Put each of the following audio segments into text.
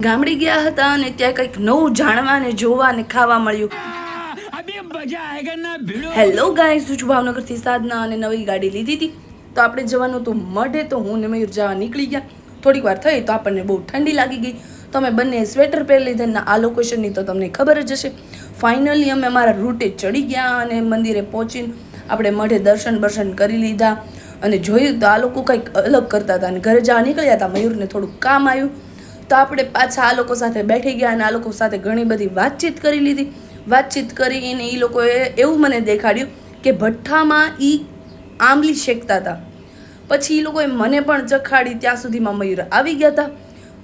ગામડે ગયા હતા અને ત્યાં કંઈક નવું જાણવા અને જોવા અને ખાવા મળ્યું. હેલો ગાઈસ, હું છું ભાવનગરથી સાધના અને નવી ગાડી લીધી હતી. તો આપણે જવાનું હતું મઢે, તો હું ને મયુર જવા નીકળી ગયા. થોડીક વાર થઈ તો આપણને બહુ ઠંડી લાગી ગઈ, તો અમે બંને સ્વેટર પહેરી લીધા. આ લોકેશનની તો તમને ખબર જ હશે. ફાઇનલી અમે અમારા રૂટે ચડી ગયા અને મંદિરે પહોંચીને આપણે મઢે દર્શન કરી લીધા અને જોયું તો આ લોકો કંઈક અલગ કરતા હતા અને ઘરે જવા નીકળ્યા હતા. મયુરને થોડુંક કામ આવ્યું તો આપણે પાછા આ લોકો સાથે બેઠી ગયા અને આ લોકો સાથે ઘણી બધી વાતચીત કરી લીધી. વાતચીત કરીને એ લોકોએ એવું મને દેખાડ્યું કે ભઠ્ઠામાં એ આંબલી શેકતા હતા. પછી એ લોકોએ મને પણ ચખાડી. ત્યાં સુધીમાં મયુર આવી ગયા હતા.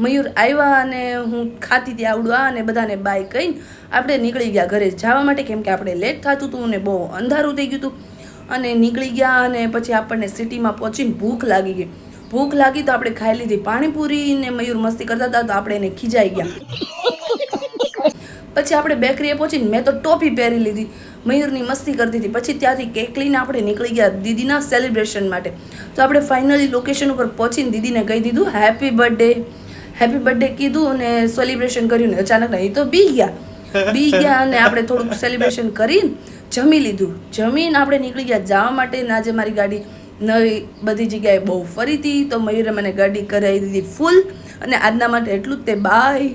મયુર આવ્યા અને હું ખાતી હતી આવડવા અને બધાને બાય કહીને આપણે નીકળી ગયા ઘરે જવા માટે, કેમ કે આપણે લેટ થતું હતું અને બહુ અંધારું થઈ ગયું હતું. અને નીકળી ગયા અને પછી આપણને સિટીમાં પહોંચીને ભૂખ લાગી ગઈ. ભૂખ લાગી તો આપણે ખાઈ લીધી પાણીપુરી ને મયુર મસ્તી કરતા હતા તો આપણે એને ખીજાઈ ગયા. પછી આપણે બેકરીએ પહોંચીને મેં તો ટોપી પહેરી લીધી, મયુરની મસ્તી કરતી હતી. પછી ત્યાંથી કેક લઈને આપણે નીકળી ગયા દીદીના સેલિબ્રેશન માટે. તો આપણે ફાઇનલી લોકેશન ઉપર પહોંચીને દીદીને કહી દીધું હેપી બર્થડે કીધું અને સેલિબ્રેશન કર્યું ને અચાનક નહીં તો બી ગયા અને આપણે થોડુંક સેલિબ્રેશન કરીને જમી લીધું. જમીને આપણે નીકળી ગયા જવા માટે. આજે મારી ગાડી નવી બધી જગ્યાએ બહુ ફરી હતી, તો મયુરે મને ગાડી કરાવી દીધી ફૂલ. અને આજના માટે એટલું જ તે. બાય.